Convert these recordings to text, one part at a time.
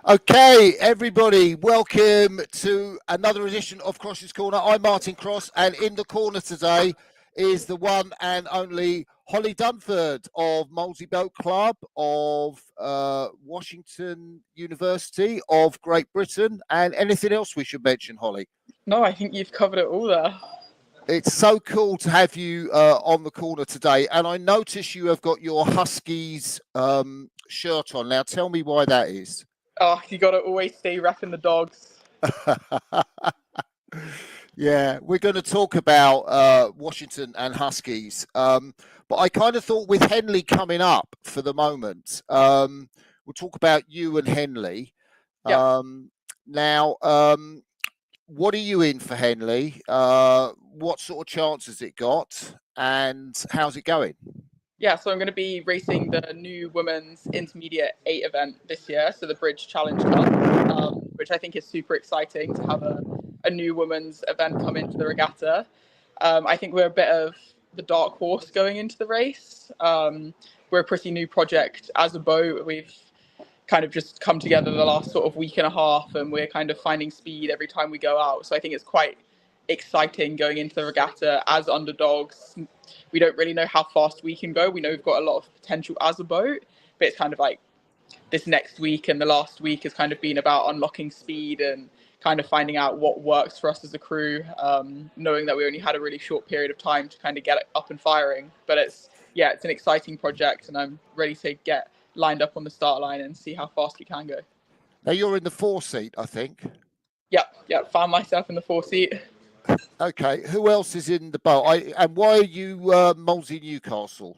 Okay, everybody, welcome to another edition of Cross's Corner. I'm Martin Cross, and in the corner today is the one and only Holly Dunford of Molesey Boat Club, of Washington University, of Great Britain, and anything else we should mention, Holly? No, I think you've covered it all there. It's so cool to have you on the corner today, and I notice you have got your Huskies shirt on. Now, tell me why that is. Oh, you got to always stay repping the dogs. Yeah, we're going to talk about Washington and Huskies, but I kind of thought with Henley coming up for the moment, we'll talk about you and Henley. Yeah. Now, what are you in for Henley? What sort of chance has it got, and how's it going? Yeah, so I'm going to be racing the new women's intermediate 8 event this year, so the Bridge Challenge Cup, which I think is super exciting to have a new women's event come into the regatta. I think we're a bit of the dark horse going into the race. We're a pretty new project as a boat. We've kind of just come together the last sort of week and a half, and we're kind of finding speed every time we go out. So I think it's quite exciting going into the regatta as underdogs. We don't really know how fast we can go. We know we've got a lot of potential as a boat, but it's kind of like this next week and the last week has kind of been about unlocking speed and kind of finding out what works for us as a crew, knowing that we only had a really short period of time to kind of get it up and firing. But it's an exciting project, and I'm ready to get lined up on the start line and see how fast we can go. Now, you're in the 4 seat, I think. Yep. Found myself in the 4 seat. Okay, who else is in the boat? And why are you Molesey Newcastle?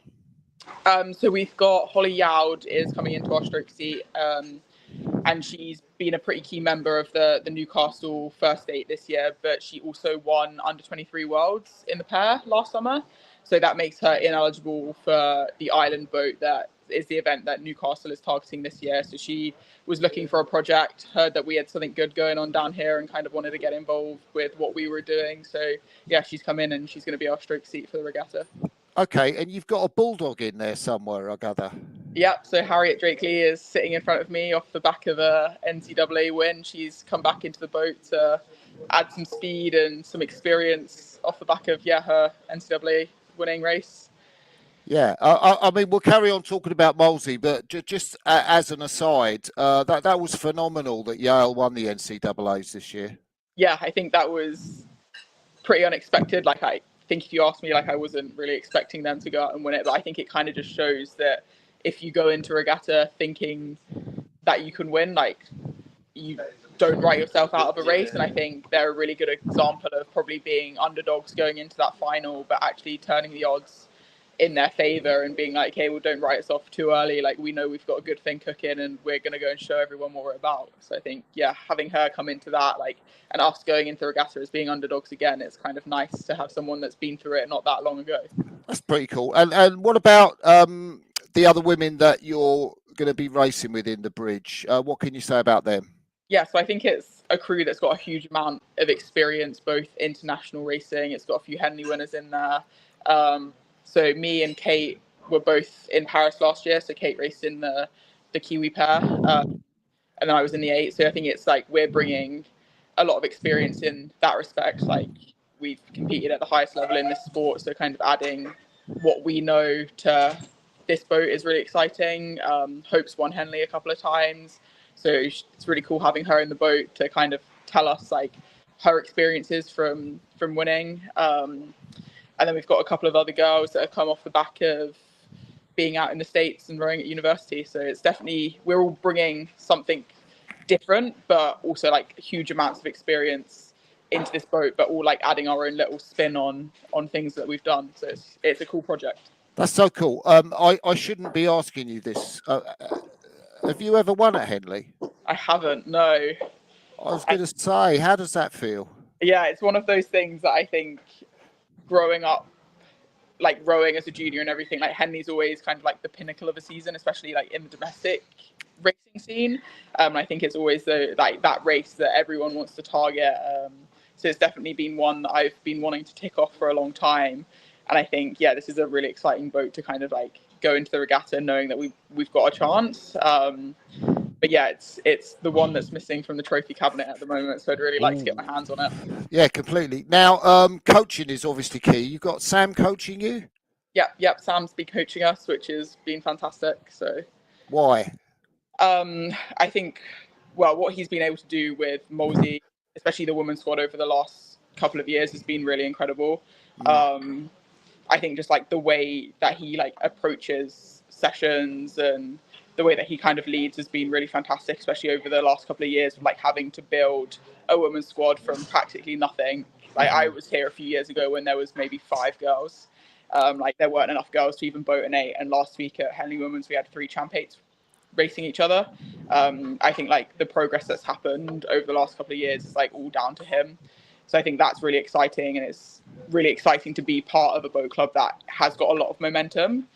So we've got Holly Dunford is coming into our stroke seat, and she's been a pretty key member of the Newcastle first 8 this year, but she also won under 23 worlds in the pair last summer. So that makes her ineligible for the island boat that is the event that Newcastle is targeting this year. So she was looking for a project, heard that we had something good going on down here, and kind of wanted to get involved with what we were doing. So yeah, she's come in and she's going to be our stroke seat for the regatta. Okay, and you've got a bulldog in there somewhere, I gather. Yep, so Harriet Drake-Lee is sitting in front of me off the back of a NCAA win. She's come back into the boat to add some speed and some experience off the back of her NCAA winning race. Yeah, I mean, we'll carry on talking about Molesey, but just as an aside, that was phenomenal that Yale won the NCAAs this year. Yeah, I think that was pretty unexpected. Like, I think if you asked me, I wasn't really expecting them to go out and win it, but I think it kind of just shows that if you go into regatta thinking that you can win, you don't write yourself out of a race. And I think they're a really good example of probably being underdogs going into that final, but actually turning the odds in their favor and being like, hey, well, don't write us off too early. We know we've got a good thing cooking and we're going to go and show everyone what we're about. So I think, having her come into that, and us going into the regatta as being underdogs again, it's kind of nice to have someone that's been through it not that long ago. That's pretty cool. And what about the other women that you're going to be racing with in the Bridge? What can you say about them? Yeah, so I think it's a crew that's got a huge amount of experience, both international racing. It's got a few Henley winners in there. So me and Kate were both in Paris last year. So Kate raced in the Kiwi pair, and then I was in the 8. So I think it's we're bringing a lot of experience in that respect. We've competed at the highest level in this sport, so kind of adding what we know to this boat is really exciting. Hope's won Henley a couple of times, so it's really cool having her in the boat to kind of tell us her experiences from winning. And then we've got a couple of other girls that have come off the back of being out in the States and rowing at university. So it's definitely, we're all bringing something different, but also huge amounts of experience into this boat, but all adding our own little spin on things that we've done. So it's a cool project. That's so cool. I shouldn't be asking you this. Have you ever won at Henley? I haven't, no. I was going to say, how does that feel? Yeah, it's one of those things that I think growing up, rowing as a junior and everything, Henley's always kind of the pinnacle of a season, especially in the domestic racing scene. I think it's always that race that everyone wants to target. So it's definitely been one that I've been wanting to tick off for a long time. And I think, this is a really exciting boat to kind of go into the regatta knowing that we've got a chance. But yeah, it's the one that's missing from the trophy cabinet at the moment. So I'd really like to get my hands on it. Yeah, completely. Now, coaching is obviously key. You've got Sam coaching you? Yep. Sam's been coaching us, which has been fantastic. So why? I think, well, what he's been able to do with Molesey, especially the women's squad over the last couple of years, has been really incredible. I think just like the way that he like approaches sessions and the way that he kind of leads has been really fantastic, especially over the last couple of years of like having to build a women's squad from practically nothing. Like I was here a few years ago when there was maybe 5 girls. Like there weren't enough girls to even boat an 8. And last week at Henley Women's, we had 3 champ 8s racing each other. I think like the progress that's happened over the last couple of years is like all down to him. So I think that's really exciting, and it's really exciting to be part of a boat club that has got a lot of momentum,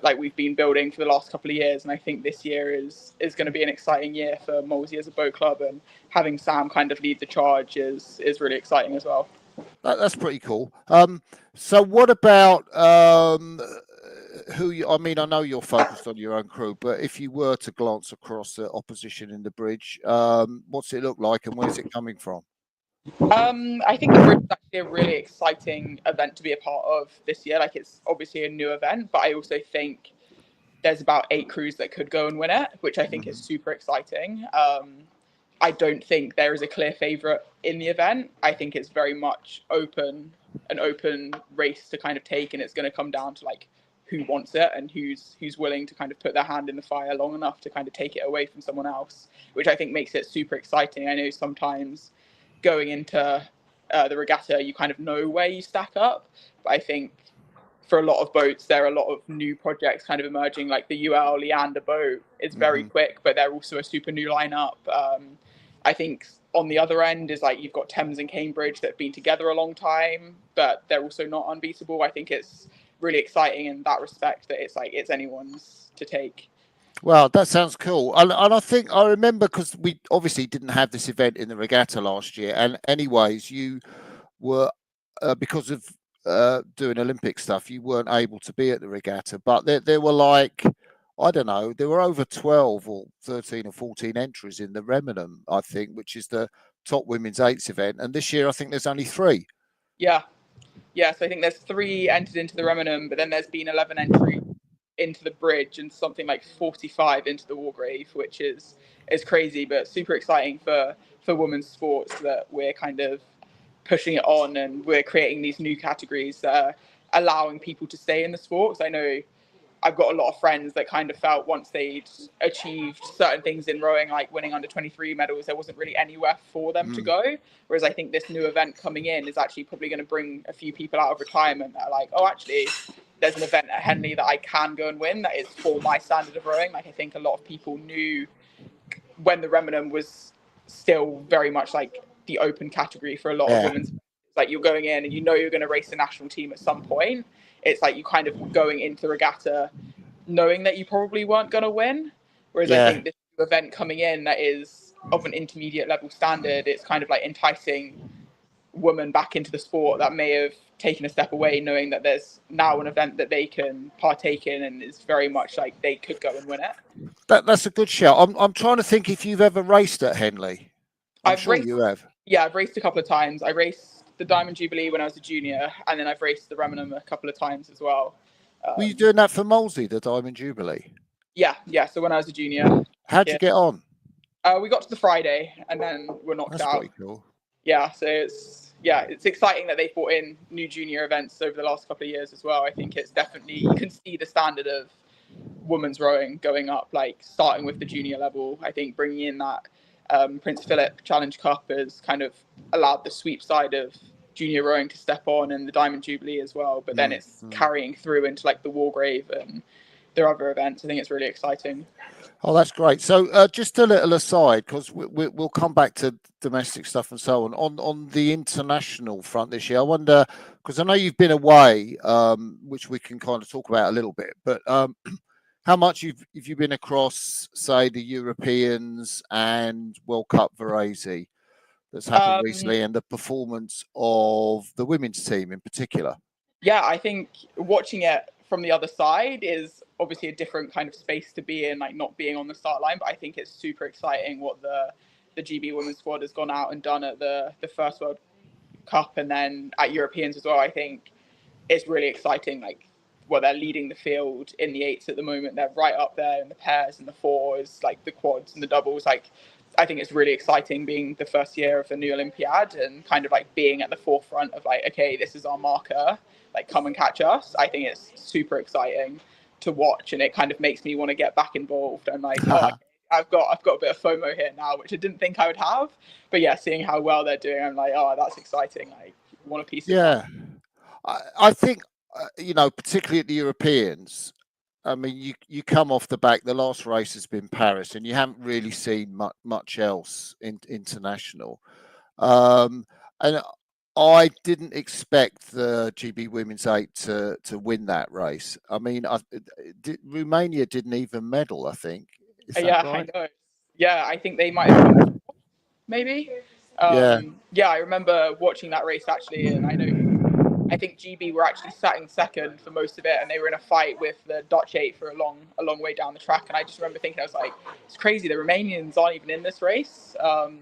like we've been building for the last couple of years. And I think this year is going to be an exciting year for Molesey as a boat club, and having Sam kind of lead the charge is really exciting as well. That's pretty cool. So what about who you, I mean, I know you're focused on your own crew, but if you were to glance across the opposition in the bridge, what's it look like and where's it coming from? I think the bridge is actually a really exciting event to be a part of this year. Like it's obviously a new event, but I also think there's about 8 crews that could go and win it, which I think is super exciting. I don't think there is a clear favourite in the event. I think it's very much an open race to kind of take, and it's going to come down to like who wants it and who's willing to kind of put their hand in the fire long enough to kind of take it away from someone else, which I think makes it super exciting. I know sometimes going into the regatta, you kind of know where you stack up, but I think for a lot of boats, there are a lot of new projects kind of emerging, like the UL Leander boat. It's very quick, but they're also a super new lineup. I think on the other end is like you've got Thames and Cambridge that have been together a long time, but they're also not unbeatable. I think it's really exciting in that respect, that it's like it's anyone's to take. Well, that sounds cool. And I think I remember, because we obviously didn't have this event in the regatta last year. And anyways, you were, because of doing Olympic stuff, you weren't able to be at the regatta. But there were like, I don't know, there were over 12 or 13 or 14 entries in the Remenham, I think, which is the top women's 8s event. And this year, I think there's only 3. Yeah. So I think there's 3 entered into the Remenham, but then there's been 11 entries into the bridge and something like 45 into the Wargrave, which is crazy, but super exciting for women's sports, that we're kind of pushing it on and we're creating these new categories that are allowing people to stay in the sports. I know I've got a lot of friends that kind of felt once they'd achieved certain things in rowing, like winning under 23 medals, there wasn't really anywhere for them to go. Whereas I think this new event coming in is actually probably going to bring a few people out of retirement that are like, oh, actually, there's an event at Henley that I can go and win that is for my standard of rowing. Like I think a lot of people knew when the Remenham was still very much like the open category for a lot of women's. Like you're going in and you know you're going to race the national team at some point. It's like you kind of going into the regatta knowing that you probably weren't going to win. Whereas I think this event coming in that is of an intermediate level standard, it's kind of like enticing women back into the sport that may have taken a step away, knowing that there's now an event that they can partake in, and it's very much like they could go and win it. That's a good shout. I'm trying to think if you've ever raced at Henley. I'm sure you have. Yeah, I've raced a couple of times. I raced the Diamond Jubilee when I was a junior, and then I've raced the Remenham a couple of times as well. Were you doing that for Molesey, the Diamond Jubilee? Yeah. So when I was a junior. How'd you get on? We got to the Friday and then we're knocked out. That's pretty cool. Yeah, so it's exciting that they brought in new junior events over the last couple of years as well. I think it's definitely, you can see the standard of women's rowing going up, like starting with the junior level. I think bringing in that Prince Philip Challenge Cup has kind of allowed the sweep side of junior rowing to step on, and the Diamond Jubilee as well. But then it's carrying through into like the Wargrave and their other events. I think it's really exciting. Oh, that's great. So just a little aside, because we'll come back to domestic stuff and so on. On the international front this year, I wonder, because I know you've been away, which we can kind of talk about a little bit, but how much have you been across, say, the Europeans and World Cup Varese that's happened recently, and the performance of the women's team in particular? Yeah, I think watching it from the other side is obviously a different kind of space to be in, like not being on the start line. But I think it's super exciting what the GB women's squad has gone out and done at the first World Cup and then at Europeans as well. I think it's really exciting. Like, well, they're leading the field in the eights at the moment. They're right up there in the pairs and the fours, like the quads and the doubles. Like, I think it's really exciting being the first year of a new Olympiad and kind of like being at the forefront of like, okay, this is our marker. Like, come and catch us. I think it's super exciting to watch, and it kind of makes me want to get back involved. I'm like, oh, I've got a bit of FOMO here now, which I didn't think I would have. But yeah, seeing how well they're doing, I'm like, oh, that's exciting. Like, want a piece of that. I think, particularly at the Europeans, I mean, you come off the back, the last race has been Paris, and you haven't really seen much else international. And I didn't expect the GB Women's 8 to win that race. I mean, Romania didn't even medal, I think. Is that right? I know. Yeah, I think they might have come maybe. Yeah. I remember watching that race actually, and I think GB were actually sat in second for most of it, and they were in a fight with the Dutch 8 for a long way down the track. And I just remember thinking, I was like, it's crazy. The Romanians aren't even in this race. But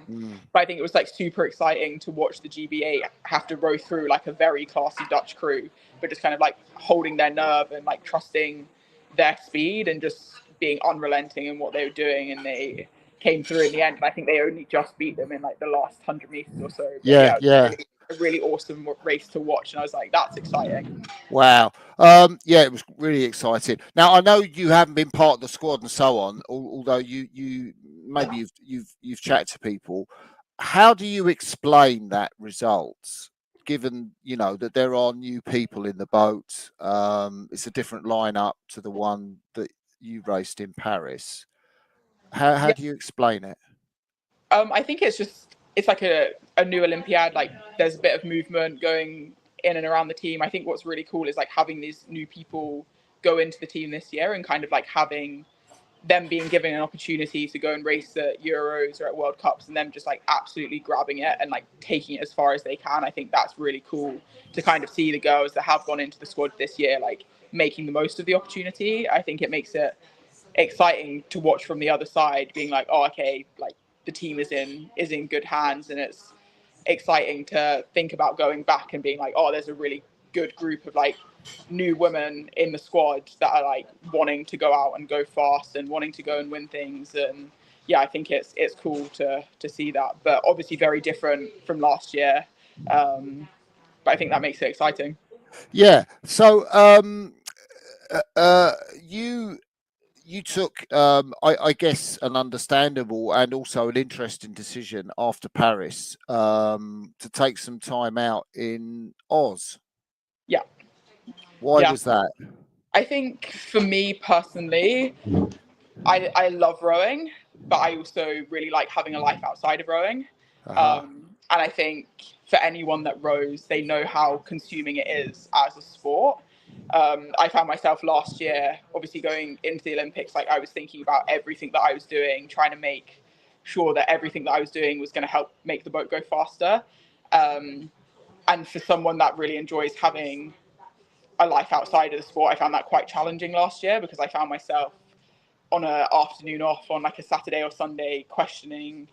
I think it was like super exciting to watch the GB8 have to row through like a very classy Dutch crew, but just kind of like holding their nerve and like trusting their speed and just being unrelenting in what they were doing. And they came through in the end. And I think they only just beat them in like the last 100 meters or so. But Yeah. a really awesome race to watch, and I was like, that's exciting. Wow. It was really exciting. Now I know you haven't been part of the squad and so on, although you maybe you've chatted to people. How do you explain that result, given that there are new people in the boat? It's a different lineup to the one that you raced in Paris. How do you explain it? I think it's like a new Olympiad. Like, there's a bit of movement going in and around the team. I think what's really cool is like having these new people go into the team this year and kind of like having them being given an opportunity to go and race at Euros or at World Cups, and them just like absolutely grabbing it and like taking it as far as they can. I think that's really cool to kind of see the girls that have gone into the squad this year like making the most of the opportunity. I think it makes it exciting to watch from the other side, being like, oh, okay, like the team is in good hands. And it's exciting to think about going back and being like, oh, there's a really good group of like new women in the squad that are like wanting to go out and go fast and wanting to go and win things. And yeah, I think it's cool to see that, but obviously very different from last year. But I think that makes it exciting. Yeah. So you took, I guess, an understandable and also an interesting decision after Paris to take some time out in Oz. Yeah. Why was that? I think for me personally, I love rowing, but I also really like having a life outside of rowing. And I think for anyone that rows, they know how consuming it is as a sport. I found myself last year, obviously going into the Olympics, like I was thinking about everything that I was doing, trying to make sure that everything that I was doing was going to help make the boat go faster. And for someone that really enjoys having a life outside of the sport, I found that quite challenging last year, because I found myself on an afternoon off on like a Saturday or Sunday questioning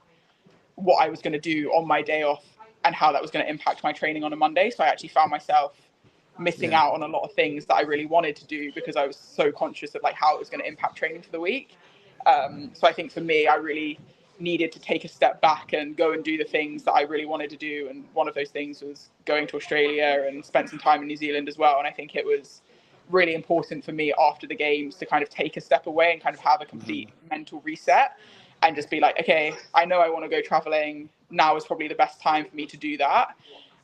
what I was going to do on my day off and how that was going to impact my training on a Monday. So I actually found myself missing out on a lot of things that I really wanted to do because I was so conscious of like how it was going to impact training for the week. So I think for me, I really needed to take a step back and go and do the things that I really wanted to do. And one of those things was going to Australia and spent some time in New Zealand as well. And I think it was really important for me after the games to kind of take a step away and kind of have a complete mental reset and just be like, okay, I know I want to go traveling. Now is probably the best time for me to do that.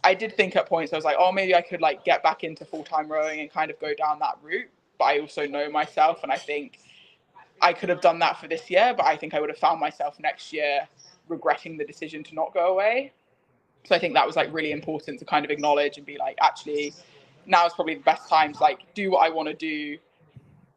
I did think at points, I was like, oh, maybe I could like get back into full-time rowing and kind of go down that route. But I also know myself, and I think I could have done that for this year, but I think I would have found myself next year regretting the decision to not go away. So I think that was like really important to kind of acknowledge and be like, actually, now is probably the best time to like do what I want to do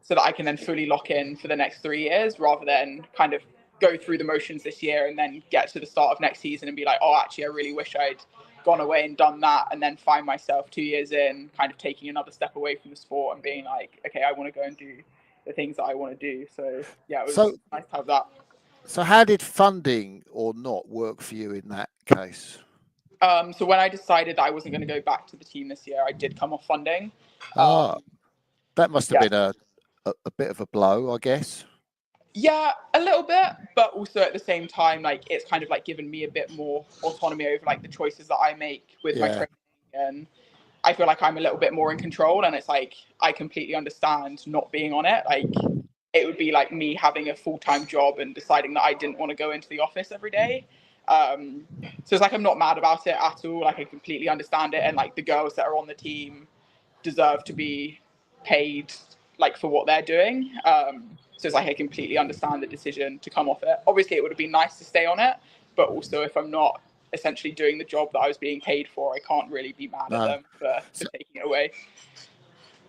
so that I can then fully lock in for the next 3 years, rather than kind of go through the motions this year and then get to the start of next season and be like, oh, actually, I really wish I'd gone away and done that, and then find myself 2 years in kind of taking another step away from the sport and being like, okay, I want to go and do the things that I want to do. So yeah, it was So, nice to have that. so how did funding or not work for you in that case? So when I decided that I wasn't going to go back to the team this year, I did come off funding. Ah, that must have Yeah, been a bit of a blow, I guess. yeah, a little bit, but also at the same time, like it's kind of like given me a bit more autonomy over like the choices that I make with my Yeah. training, and I feel like I'm a little bit more in control. And it's like I completely understand not being on it. Like it would be like me having a full-time job and deciding that I didn't want to go into the office every day. So it's like I'm not mad about it at all. Like I completely understand it, and like the girls that are on the team deserve to be paid like for what they're doing. So it's like I completely understand the decision to come off it. Obviously, it would have been nice to stay on it, but also if I'm not essentially doing the job that I was being paid for, I can't really be mad at No. them for taking it away.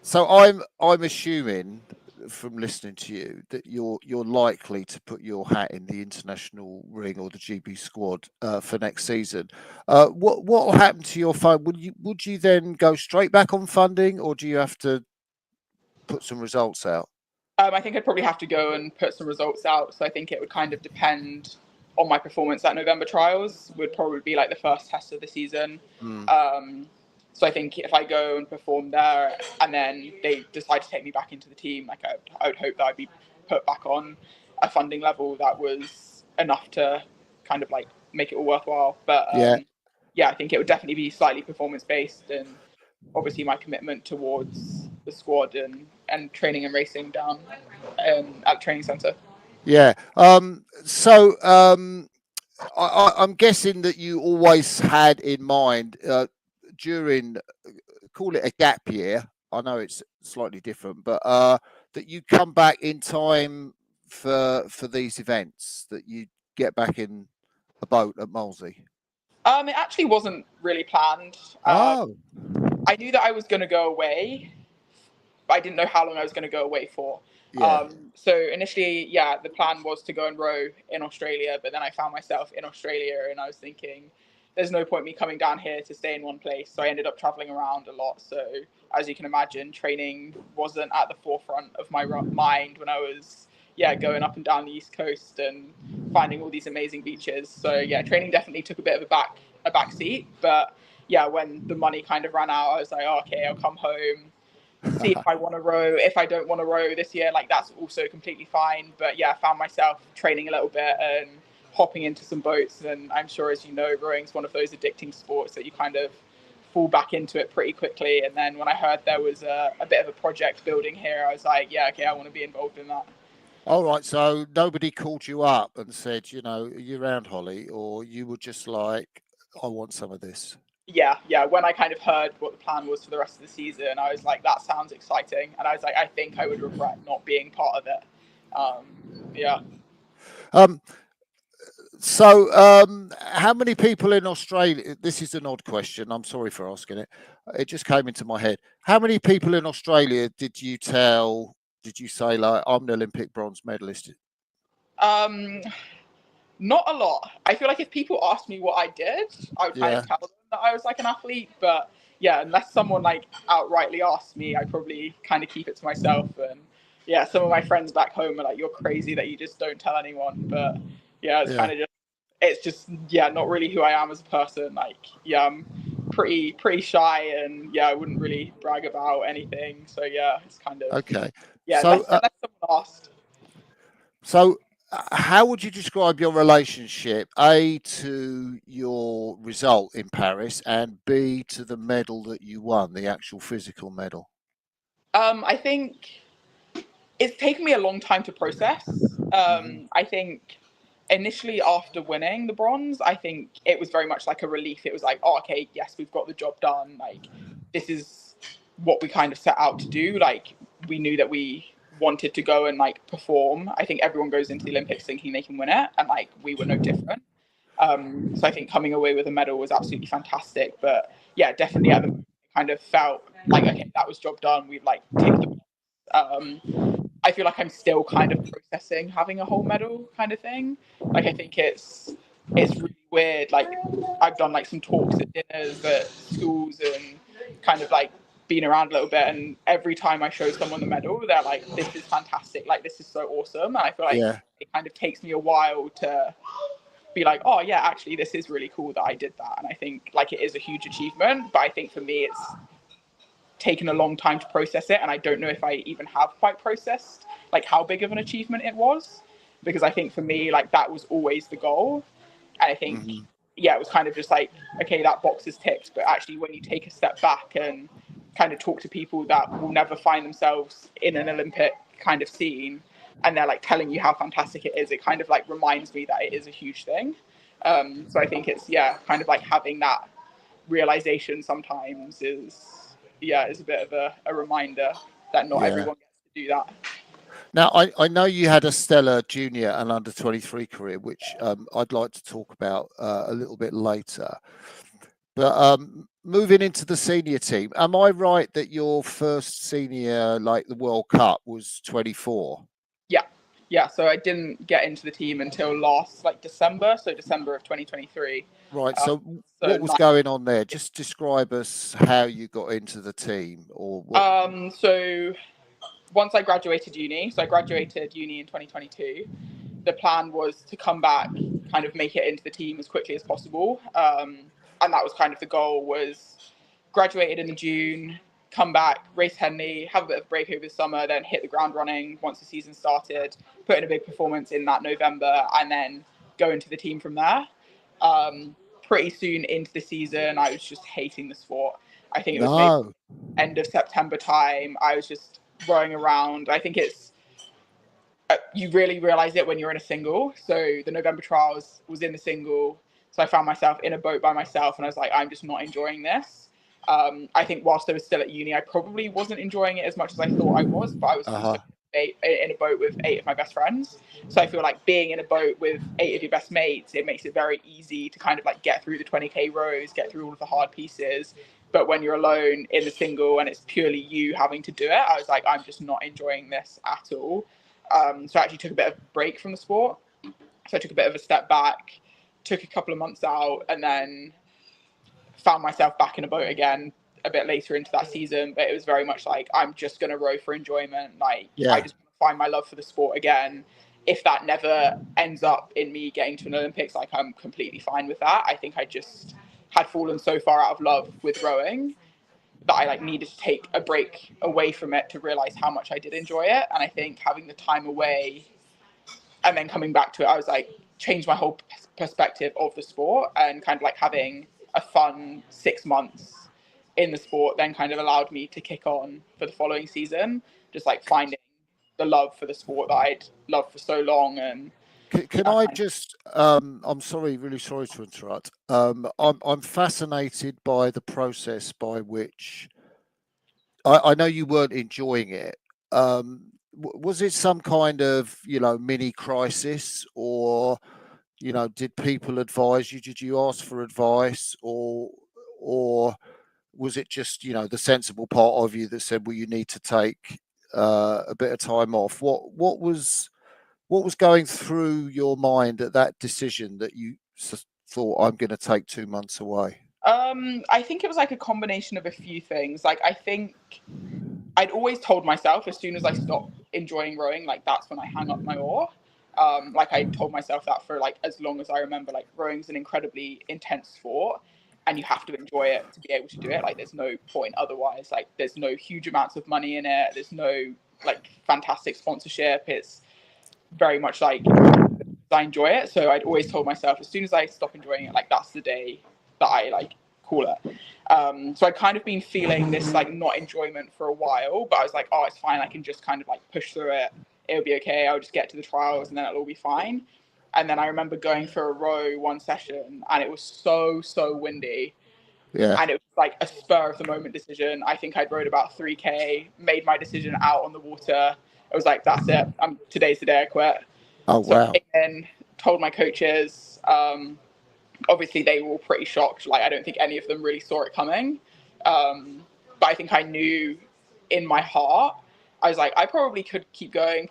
So I'm assuming from listening to you that you're likely to put your hat in the international ring or the GB squad for next season. What will happen to your fund? Would you then go straight back on funding, or do you have to put some results out? I think I'd probably have to go and put some results out. So I think it would kind of depend on my performance at November trials. Would probably be like the first test of the season. Mm. So I think if I go and perform there and then they decide to take me back into the team, like I would hope that I'd be put back on a funding level that was enough to kind of like make it all worthwhile. But Yeah. yeah, I think it would definitely be slightly performance based, and obviously my commitment towards the squad and training and racing down at the training centre. Yeah. I'm guessing that you always had in mind during, call it a gap year. I know it's slightly different, but that you come back in time for these events, that you get back in a boat at Molesey. It actually wasn't really planned. Oh, I knew that I was going to go away, but I didn't know how long I was going to go away for. yeah. So initially, yeah, the plan was to go and row in Australia, but then I found myself in Australia and I was thinking, there's no point me coming down here to stay in one place. So I ended up traveling around a lot. So as you can imagine, training wasn't at the forefront of my mind when I was, yeah, going up and down the East Coast and finding all these amazing beaches. So yeah, training definitely took a bit of a back seat. But yeah, when the money kind of ran out, I was like, oh, okay, I'll come home, see if I want to row. If I don't want to row this year, like that's also completely fine. But yeah, I found myself training a little bit and hopping into some boats. And I'm sure, as you know, rowing's one of those addicting sports that you kind of fall back into it pretty quickly. And then when I heard there was a bit of a project building here, I was like, yeah, okay, I want to be involved in that. All right. So nobody called you up and said, are you around, Holly, or you were just like, I want some of this. Yeah. When I kind of heard what the plan was for the rest of the season, I was like, that sounds exciting. And I was like, I think I would regret not being part of it. Yeah. How many people in Australia? This is an odd question. I'm sorry for asking it. It just came into my head. How many people in Australia did you tell? Did you say like I'm the Olympic bronze medalist? Not a lot. I feel like if people asked me what I did, I would kind of tell them that I was like an athlete. But yeah, unless someone like outrightly asked me, I probably kind of keep it to myself. And yeah, some of my friends back home are like, "You're crazy that you just don't tell anyone." But yeah, it's just yeah, not really who I am as a person. Like yeah, I'm pretty shy, and yeah, I wouldn't really brag about anything. So yeah, it's kind of Okay. yeah, So, unless someone asked. so how would you describe your relationship, A, to your result in Paris, and B, to the medal that you won, the actual physical medal? I think it's taken me a long time to process. I think initially after winning the bronze, I think it was very much like a relief. It was like, oh, okay, yes, we've got the job done. Like, this is what we kind of set out to do. Like, we knew that we wanted to go and like perform. I think everyone goes into the Olympics thinking they can win it, and like we were no different. So I think coming away with a medal was absolutely fantastic. But yeah, definitely at the moment, it kind of felt like okay, that was job done. We've like ticked the I feel like I'm still kind of processing having a whole medal kind of thing. Like I think it's really weird. Like I've done like some talks at dinners at schools and kind of like been around a little bit, and every time I show someone the medal, they're like, this is fantastic, like this is so awesome. And I feel like it kind of takes me a while to be like, oh yeah, actually this is really cool that I did that. And I think like it is a huge achievement, but I think for me it's taken a long time to process it, and I don't know if I even have quite processed like how big of an achievement it was, because I think for me like that was always the goal. And I think it was kind of just like, okay, that box is ticked, but actually when you take a step back and kind of talk to people that will never find themselves in an Olympic kind of scene, and they're like telling you how fantastic it is, it kind of like reminds me that it is a huge thing. So I think it's kind of like having that realization sometimes is a bit of a reminder that not everyone gets to do that. Now, I know you had a stellar junior and under 23 career, which I'd like to talk about a little bit later. But moving into the senior team, am I right that your first senior, like the World Cup, was 24? Yeah. So I didn't get into the team until last December, so December of 2023. Right. So what was going on there? Just describe us how you got into the team, or what. So once I graduated uni, in 2022, the plan was to come back, kind of make it into the team as quickly as possible. And that was kind of the goal, was graduated in June, come back, race Henley, have a bit of a break over the summer, then hit the ground running once the season started, put in a big performance in that November, and then go into the team from there. Pretty soon into the season, I was just hating the sport. I think it was maybe end of September time. I was just rowing around. I think it's you really realize it when you're in a single. So the November trials was in the single, so I found myself in a boat by myself, and I was like, I'm just not enjoying this. I think whilst I was still at uni, I probably wasn't enjoying it as much as I thought I was, but I was also in a boat with 8 of my best friends. So I feel like being in a boat with 8 of your best mates, it makes it very easy to kind of like get through the 20k rows, get through all of the hard pieces. But when you're alone in the single and it's purely you having to do it, I was like, I'm just not enjoying this at all. So I actually took a bit of a break from the sport. So I took a bit of a step back, took a couple of months out, and then found myself back in a boat again a bit later into that season. But it was very much like, I'm just going to row for enjoyment. Like, I just want to find my love for the sport again. If that never ends up in me getting to an Olympics, like, I'm completely fine with that. I think I just had fallen so far out of love with rowing that I needed to take a break away from it to realize how much I did enjoy it. And I think having the time away and then coming back to it, I was like, changed my whole perspective of the sport, and kind of like having a fun 6 months in the sport then kind of allowed me to kick on for the following season, just like finding the love for the sport that I'd loved for so long. And can I just I'm sorry, really sorry to interrupt. I'm fascinated by the process by which I know you weren't enjoying it. Was it some kind of, mini crisis, or, did people advise you? Did you ask for advice, or was it just, the sensible part of you that said, well, you need to take a bit of time off? What was going through your mind at that decision that you thought, I'm going to take 2 months away? I think it was like a combination of a few things. Like, I think I'd always told myself as soon as I stopped enjoying rowing, like, that's when I hang up my oar. Like, I told myself that for like as long as I remember. Like, rowing's an incredibly intense sport, and you have to enjoy it to be able to do it. Like, there's no point otherwise. Like, there's no huge amounts of money in it. There's no like fantastic sponsorship. It's very much like I enjoy it. So I'd always told myself as soon as I stop enjoying it, like, that's the day that I like call it. So I'd kind of been feeling this like not enjoyment for a while, but I was like, oh, it's fine. I can just kind of like push through it. It'll be okay. I'll just get to the trials and then it'll all be fine. And then I remember going for a row one session, and it was so windy. Yeah. And it was like a spur of the moment decision. I think I'd rowed about 3k, made my decision out on the water. I was like, that's it. Today's the day I quit. Oh, so wow. I then told my coaches. Obviously, they were all pretty shocked. Like, I don't think any of them really saw it coming. But I think I knew in my heart, I was like, I probably could keep going,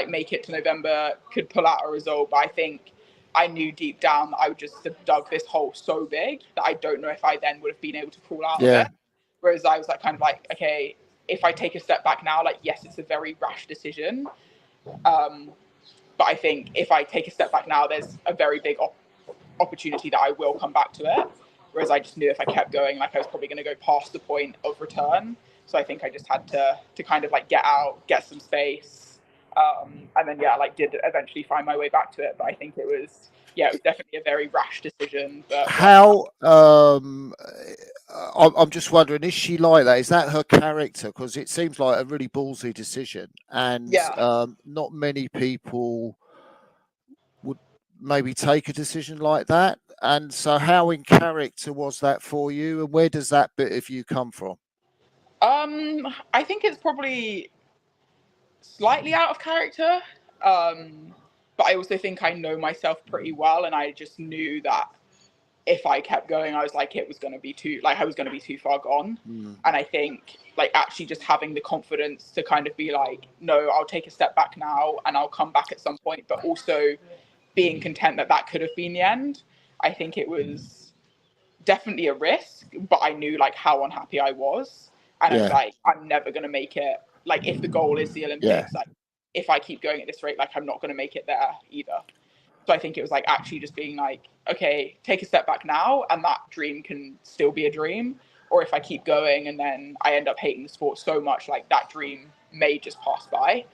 make it to November, could pull out a result. But I think I knew deep down that I would just have dug this hole so big that I don't know if I then would have been able to crawl out of it. Whereas I was like, kind of like, okay, if I take a step back now, like, yes, it's a very rash decision. But I think if I take a step back now, there's a very big opportunity that I will come back to it. Whereas I just knew if I kept going, like I was probably going to go past the point of return. So I think I just had to kind of like get out, get some space. And then, yeah, like did eventually find my way back to it. But I think it was definitely a very rash decision. But how, I'm just wondering, is she like that? Is that her character? Because it seems like a really ballsy decision. And not many people would maybe take a decision like that. And so how in character was that for you? And where does that bit of you come from? I think it's probably slightly out of character. But I also think I know myself pretty well, and I just knew that if I kept going, I was like, I was going to be too far gone. And I think like actually just having the confidence to kind of be like, no, I'll take a step back now and I'll come back at some point, but also being content that could have been the end. I think it was definitely a risk, but I knew like how unhappy I was. And I was like, I'm never going to make it. Like if the goal is the Olympics, like if I keep going at this rate, like I'm not going to make it there either. So I think it was like actually just being like, okay, take a step back now and that dream can still be a dream. Or if I keep going and then I end up hating the sport so much, like that dream may just pass by.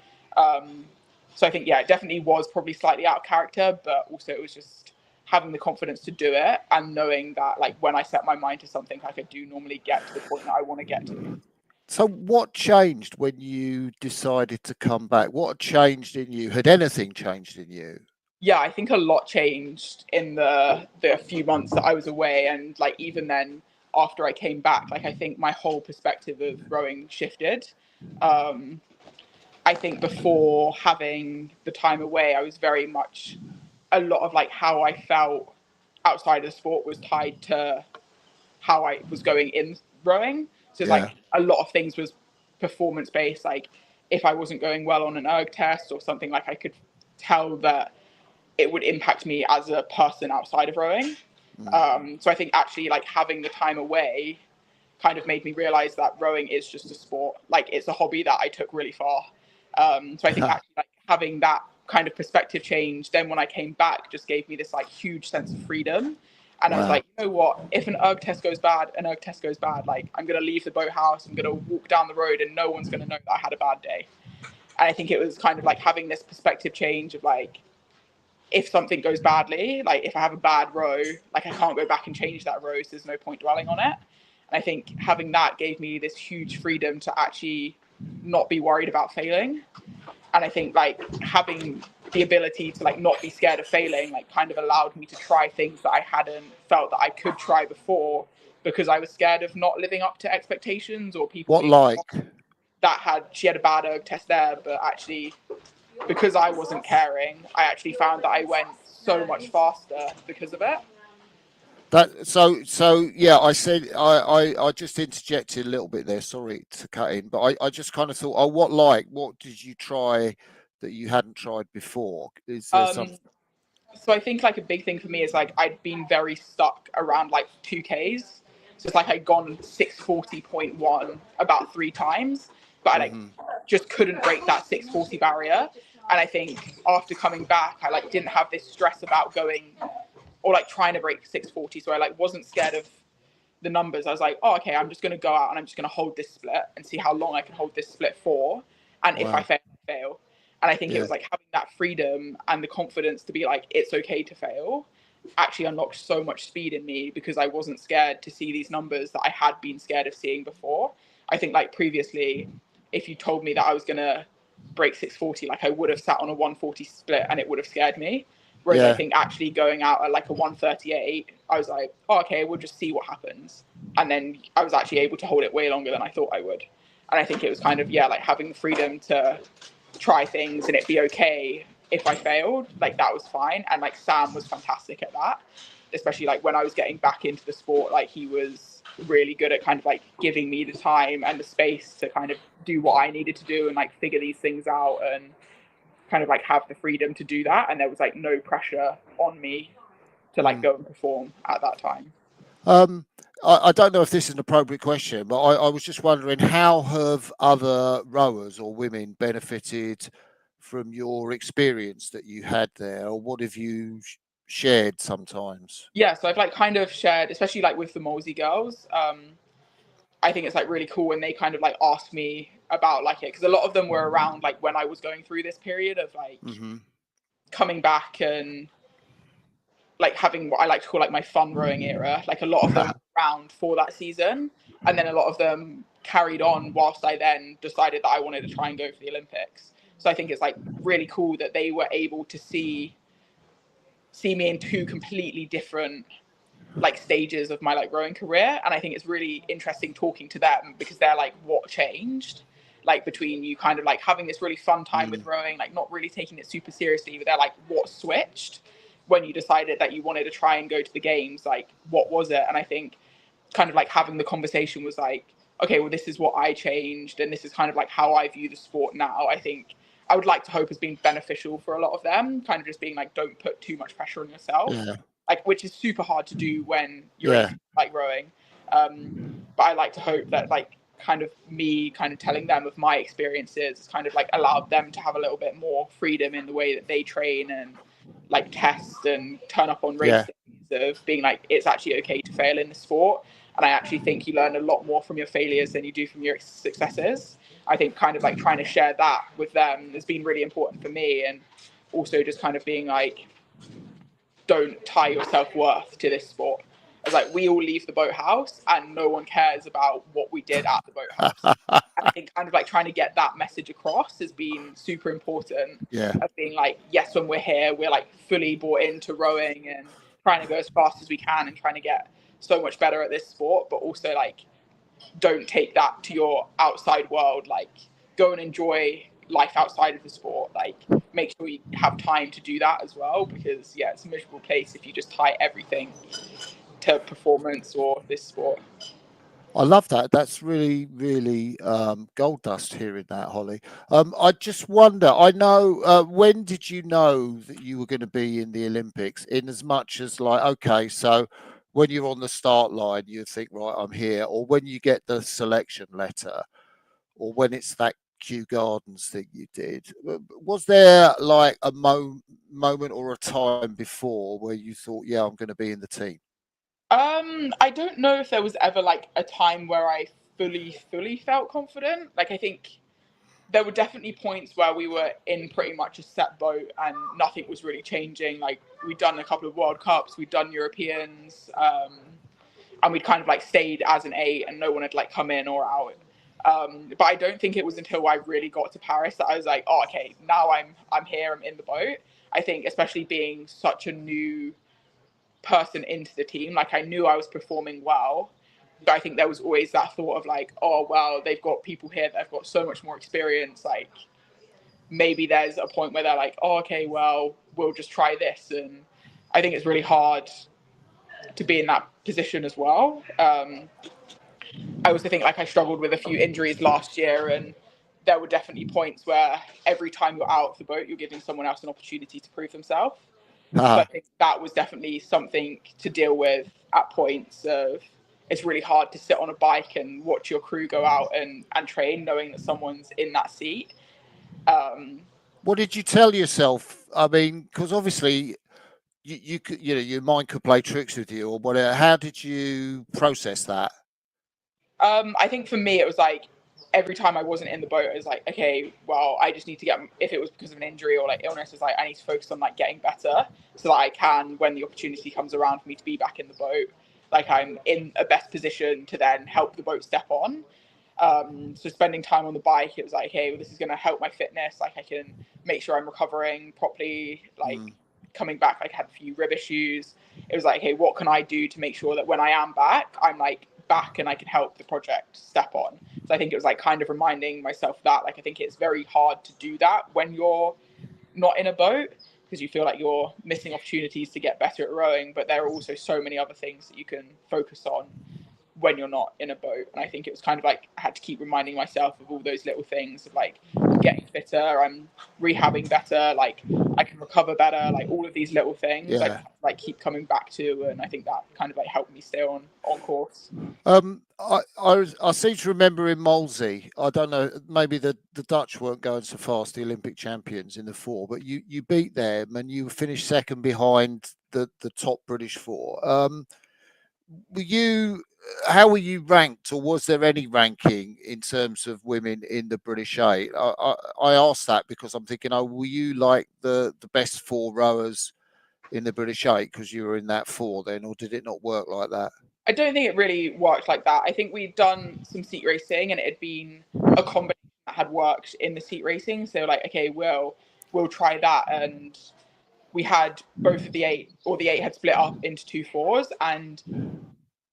So I think, it definitely was probably slightly out of character, but also it was just having the confidence to do it and knowing that like when I set my mind to something, like I do normally get to the point that I want to get to. So what changed when you decided to come back? What changed in you? Had anything changed in you? Yeah, I think a lot changed in the few months that I was away, and like even then after I came back, like I think my whole perspective of rowing shifted. I think before having the time away, I was very much a lot of like how I felt outside of the sport was tied to how I was going in rowing. So like a lot of things was performance based. Like if I wasn't going well on an erg test or something, like I could tell that it would impact me as a person outside of rowing. So I think actually like having the time away kind of made me realize that rowing is just a sport. Like it's a hobby that I took really far. So I think actually like having that kind of perspective change, then when I came back, just gave me this like huge sense of freedom. And I was like, you know what, if an erg test goes bad, an erg test goes bad. Like I'm going to leave the boathouse, I'm going to walk down the road and no one's going to know that I had a bad day. And I think it was kind of like having this perspective change of like, if something goes badly, like if I have a bad row, like I can't go back and change that row, so there's no point dwelling on it. And I think having that gave me this huge freedom to actually not be worried about failing. And I think like having the ability to like not be scared of failing, like kind of allowed me to try things that I hadn't felt that I could try before because I was scared of not living up to expectations or people. What like? She had a bad erg test there, but actually because I wasn't caring, I actually found that I went so much faster because of it. I said I just interjected a little bit there. Sorry to cut in, but I just kind of thought, oh, what did you try that you hadn't tried before? Is there something? So I think like a big thing for me is like I'd been very stuck around like 2Ks. So it's like I'd gone 640.1 about 3 times, but I like just couldn't break that 640 barrier. And I think after coming back, I like didn't have this stress about going or like trying to break 640. So I like wasn't scared of the numbers. I was like, oh, okay, I'm just going to go out and I'm just going to hold this split and see how long I can hold this split for. And if I fail, I fail. And I think it was like having that freedom and the confidence to be like, it's okay to fail, actually unlocked so much speed in me because I wasn't scared to see these numbers that I had been scared of seeing before. I think like previously, if you told me that I was going to break 640, like I would have sat on a 140 split and it would have scared me. Whereas I think actually going out at like a 138, I was like, oh, okay, we'll just see what happens. And then I was actually able to hold it way longer than I thought I would. And I think it was kind of, like having the freedom to try things and it be okay if I failed, like that was fine. And like Sam was fantastic at that, especially like when I was getting back into the sport, like he was really good at kind of like giving me the time and the space to kind of do what I needed to do and like figure these things out and kind of like have the freedom to do that. And there was like no pressure on me to like go and perform at that time. I don't know if this is an appropriate question, but I was just wondering, how have other rowers or women benefited from your experience that you had there, or what have you shared sometimes? Yeah, so I've like kind of shared, especially like with the Molesey girls. I think it's like really cool when they kind of like ask me about like it, because a lot of them were around like when I was going through this period of like coming back and like having what I like to call like my fun rowing era. Like a lot of them were around for that season, and then a lot of them carried on whilst I then decided that I wanted to try and go for the Olympics. So I think it's like really cool that they were able to see me in two completely different like stages of my like rowing career. And I think it's really interesting talking to them, because they're like, what changed like between you kind of like having this really fun time with rowing, like not really taking it super seriously, but they're like, what switched when you decided that you wanted to try and go to the games? Like, what was it? And I think kind of like having the conversation was like, okay, well, this is what I changed, and this is kind of like how I view the sport now. I think I would like to hope has been beneficial for a lot of them, kind of just being like, don't put too much pressure on yourself, like, which is super hard to do when you're like rowing. But I like to hope that like kind of me kind of telling them of my experiences kind of like allowed them to have a little bit more freedom in the way that they train and like test and turn up on race days, of being like, it's actually okay to fail in the sport. And I actually think you learn a lot more from your failures than you do from your successes. I think kind of like trying to share that with them has been really important for me. And also just kind of being like, don't tie your self-worth to this sport. It's like, we all leave the boathouse and no one cares about what we did at the boathouse. And I think kind of like trying to get that message across has been super important. Of being like, yes, when we're here, we're like fully bought into rowing and trying to go as fast as we can and trying to get so much better at this sport, but also like, don't take that to your outside world. Like, go and enjoy life outside of the sport. Like, make sure you have time to do that as well, because yeah, it's a miserable place if you just tie everything to performance or this sport. I love that. That's really, really gold dust hearing that, Holly. I just wonder, I know, when did you know that you were going to be in the Olympics? In as much as like, okay, so when you're on the start line, you think, right, I'm here, or when you get the selection letter, or when it's that Kew Gardens thing you did, was there like a moment or a time before where you thought, yeah, I'm going to be in the team? I don't know if there was ever like a time where I fully felt confident. Like, I think there were definitely points where we were in pretty much a set boat and nothing was really changing. Like, we'd done a couple of World Cups, we'd done Europeans, and we'd kind of like stayed as an eight and no one had like come in or out. But I don't think it was until I really got to Paris that I was like, oh, okay, now I'm here, I'm in the boat. I think especially being such a new person into the team, like I knew I was performing well, but I think there was always that thought of like, oh well, they've got people here that have got so much more experience, like maybe there's a point where they're like, oh, okay, well, we'll just try this. And I think it's really hard to be in that position as well. I also think like I struggled with a few injuries last year, and there were definitely points where every time you're out of the boat, you're giving someone else an opportunity to prove themselves. So I think that was definitely something to deal with at points of, it's really hard to sit on a bike and watch your crew go out and train knowing that someone's in that seat. What did you tell yourself? I mean, because obviously you could, you know, your mind could play tricks with you or whatever. How did you process that? I think for me, it was like every time I wasn't in the boat, it was like, okay, well, I just need to get, if it was because of an injury or like illness, it's like, I need to focus on like getting better so that I can, when the opportunity comes around for me to be back in the boat, like I'm in a best position to then help the boat step on. So spending time on the bike, it was like, hey, well, this is going to help my fitness. Like I can make sure I'm recovering properly, like coming back, like I had a few rib issues. It was like, hey, what can I do to make sure that when I am back, I'm like back and I can help the project step on. So I think it was like kind of reminding myself that, like, I think it's very hard to do that when you're not in a boat, because you feel like you're missing opportunities to get better at rowing, but there are also so many other things that you can focus on when you're not in a boat. And I think it was kind of like I had to keep reminding myself of all those little things of like I'm getting fitter, I'm rehabbing better, like I can recover better, like all of these little things I just like keep coming back to, and I think that kind of like helped me stay on course. I seem to remember in Molesey, I don't know, maybe the Dutch weren't going so fast, the Olympic champions in the 4, but you beat them and you finished second behind the top British 4. How were you ranked, or was there any ranking in terms of women in the British 8? I asked that because I'm thinking, were you like the best 4 rowers in the British 8 because you were in that 4 then, or did it not work like that? I don't think it really worked like that. I think we'd done some seat racing and it had been a combination that had worked in the seat racing. So like, okay, we'll try that. And we had both of the 8, or the 8 had split up into 2 4s, and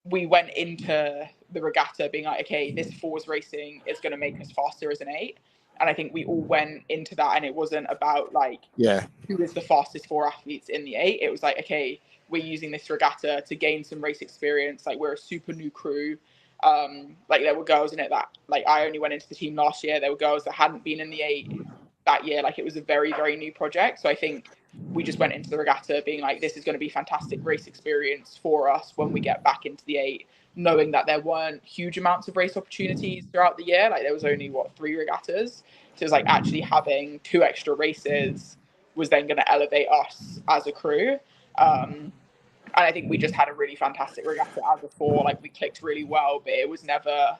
we went into the regatta being like, okay, this 4s racing is going to make us faster as an 8. And I think we all went into that, and it wasn't about like who is the fastest 4 athletes in the 8. It was like, okay, we're using this regatta to gain some race experience. Like, we're a super new crew. Like, there were girls in it that, like, I only went into the team last year. There were girls that hadn't been in the 8 that year. Like, it was a very, very new project. So I think we just went into the regatta being like, this is going to be fantastic race experience for us when we get back into the 8, knowing that there weren't huge amounts of race opportunities throughout the year. Like, there was only 3 regattas. So it was like actually having 2 extra races was then going to elevate us as a crew. And I think we just had a really fantastic regatta as a 4. Like, we clicked really well, but it was never,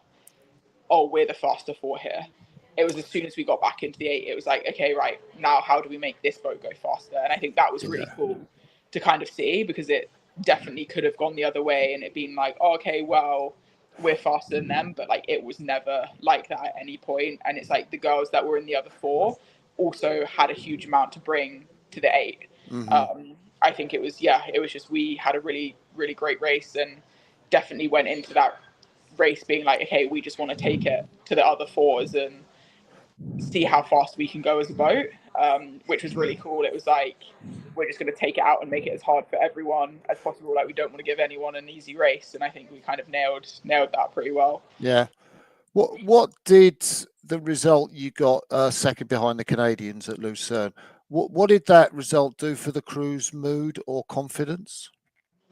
oh, we're the faster 4 here. It was as soon as we got back into the 8, it was like, okay, right, now how do we make this boat go faster? And I think that was really cool to kind of see, because it definitely could have gone the other way and it been like, oh, okay, well, we're faster than them, but like it was never like that at any point. And it's like the girls that were in the other 4 also had a huge amount to bring to the 8. I think it was just, we had a really, really great race, and definitely went into that race being like, okay, we just want to take it to the other 4s and see how fast we can go as a boat, which was really cool. It was like, we're just going to take it out and make it as hard for everyone as possible. Like, we don't want to give anyone an easy race, and I think we kind of nailed that pretty well. Yeah. What did the result you got second behind the Canadians at Lucerne? What did that result do for the crew's mood or confidence?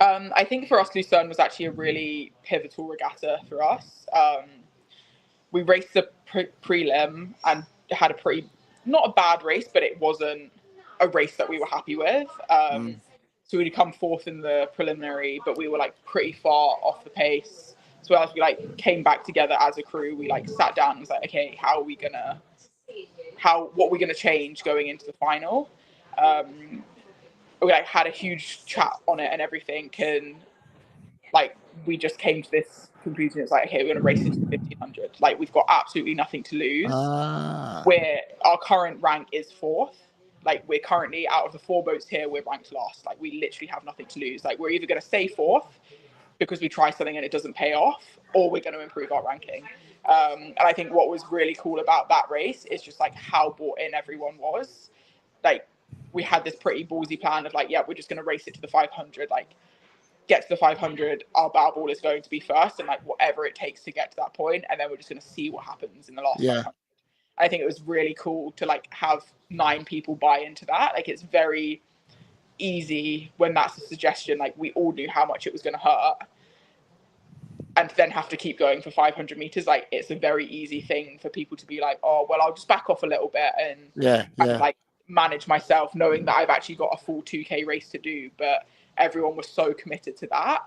I think for us, Lucerne was actually a really pivotal regatta for us. We raced the prelim and had a pretty, not a bad race, but it wasn't a race that we were happy with. So we'd come 4th in the preliminary, but we were like pretty far off the pace. So as we like came back together as a crew, we like sat down and was like, okay, what are we gonna change going into the final? We like had a huge chat on it and everything, and like we just came to this conclusion. It's like, okay, we're going to race into the 1500. Like, we've got absolutely nothing to lose. Our current rank is 4th. Like, we're currently, out of the 4 boats here, we're ranked last. Like, we literally have nothing to lose. Like, we're either going to stay 4th because we try something and it doesn't pay off, or we're going to improve our ranking. And I think what was really cool about that race is just like how bought in everyone was. Like, we had this pretty ballsy plan of like, yeah, we're just going to race it to the 500. Like, get to the 500, our bow ball is going to be first, and like whatever it takes to get to that point, and then we're just going to see what happens in the last 500. I think it was really cool to like have 9 people buy into that. Like, it's very easy when that's a suggestion. Like, we all knew how much it was going to hurt, and then have to keep going for 500 meters. Like, it's a very easy thing for people to be like, oh, well, I'll just back off a little bit and like manage myself, knowing that I've actually got a full 2K race to do. But everyone was so committed to that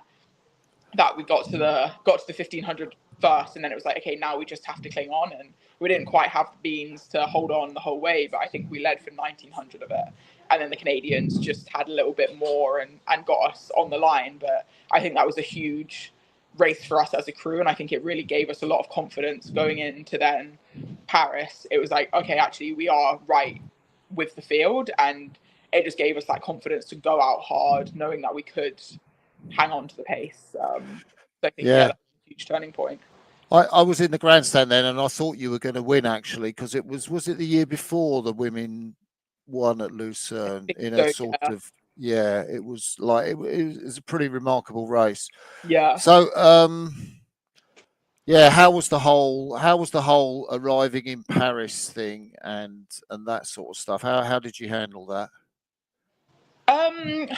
we got to the 1500 first, and then it was like, okay, now we just have to cling on. And we didn't quite have the beans to hold on the whole way, but I think we led for 1900 of it, and then the Canadians just had a little bit more and got us on the line. But I think that was a huge race for us as a crew, and I think it really gave us a lot of confidence going into then Paris. It was like, okay, actually we are right with the field, and it just gave us that confidence to go out hard, knowing that we could hang on to the pace. So I think that was a huge turning point. I was in the grandstand then, and I thought you were going to win, actually, because it was it the year before the women won at Lucerne in a sort of it was like it was a pretty remarkable race. Yeah. So Yeah, how was the whole arriving in Paris thing and that sort of stuff? How did you handle that? Um,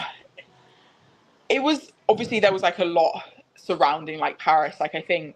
it was obviously there was like a lot surrounding like Paris. Like I think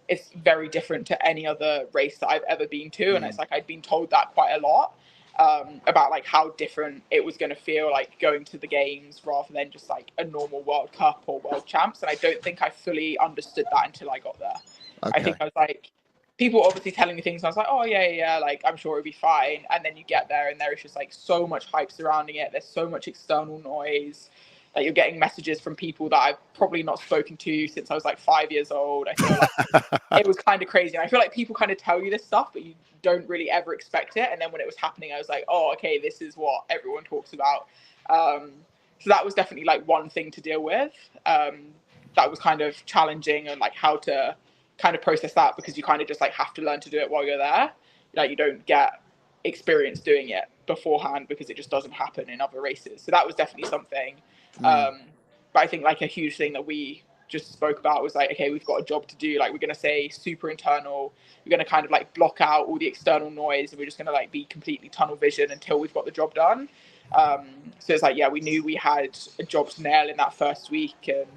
it's very different to any other race that I've ever been to, and it's like I'd been told that quite a lot about like how different it was going to feel like going to the games rather than just like a normal World Cup or World Champs. And I don't think I fully understood that until I got there. I Okay. think I was like, people were obviously telling me things, and I was like, oh yeah, like I'm sure it'll be fine. And then you get there, and there is just like so much hype surrounding it. There's so much external noise. Like you're getting messages from people that I've probably not spoken to since I was like 5 years old. I feel like it was kind of crazy. And I feel like people kind of tell you this stuff, but you don't really ever expect it. And then when it was happening, I was like, oh, okay, this is what everyone talks about. So that was definitely like one thing to deal with. That was kind of challenging, and like how to kind of process that, because you kind of just like have to learn to do it while you're there. Like you don't get experience doing it beforehand because it just doesn't happen in other races. So that was definitely something. But I think like a huge thing that we just spoke about was like, okay, we've got a job to do. Like we're going to say super internal. We're going to kind of like block out all the external noise, and we're just going to like be completely tunnel vision until we've got the job done. So it's like, yeah, we knew we had a job to nail in that first week, and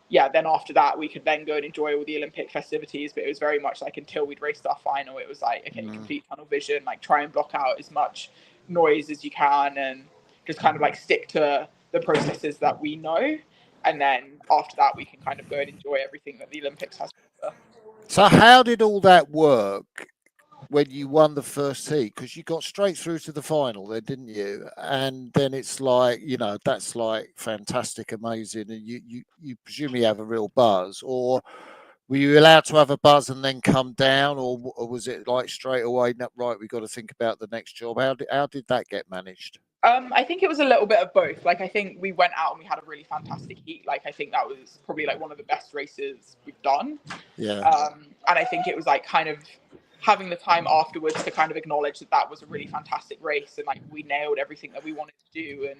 yeah, then after that we could then go and enjoy all the Olympic festivities. But it was very much like until we'd raced our final, it was like, okay, complete tunnel vision, like try and block out as much noise as you can, and just kind of like stick to the processes that we know. And then after that, we can kind of go and enjoy everything that the Olympics has to offer. So how did all that work when you won the first heat? Because you got straight through to the final then, didn't you? And then it's like, that's like fantastic, amazing, and you presumably have a real buzz. Or were you allowed to have a buzz and then come down, or was it like straight away, "No, right, we've got to think about the next job"? How did that get managed? I think it was a little bit of both. Like I think we went out and we had a really fantastic heat. Like I think that was probably like one of the best races we've done. Yeah. And I think it was like kind of having the time afterwards to kind of acknowledge that that was a really fantastic race, and like we nailed everything that we wanted to do, and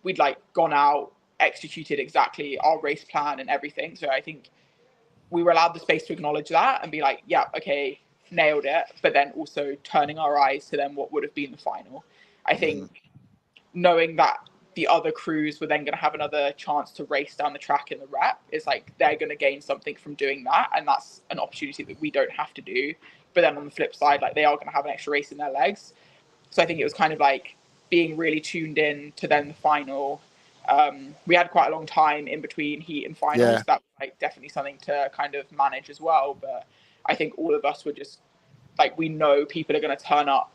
we'd like gone out, executed exactly our race plan and everything. So I think we were allowed the space to acknowledge that and be like, yeah, okay, nailed it. But then also turning our eyes to then what would have been the final. I think knowing that the other crews were then going to have another chance to race down the track in the rep is like they're going to gain something from doing that, and that's an opportunity that we don't have to do. But then on the flip side, like they are going to have an extra race in their legs. So I think it was kind of like being really tuned in to then the final. We had quite a long time in between heat and finals. Yeah. That was like definitely something to kind of manage as well. But I think all of us were just like, we know people are going to turn up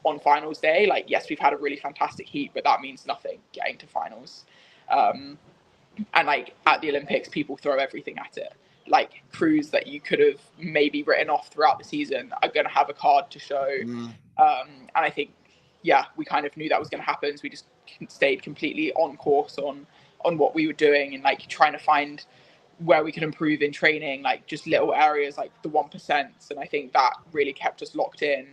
on finals day. Like, yes, we've had a really fantastic heat, but that means nothing getting to finals. And like at the Olympics, people throw everything at it. Like crews that you could have maybe written off throughout the season are going to have a card to show. And I think, yeah, we kind of knew that was going to happen. So we just stayed completely on course on what we were doing, and like trying to find where we could improve in training, like just little areas like the 1%. And I think that really kept us locked in.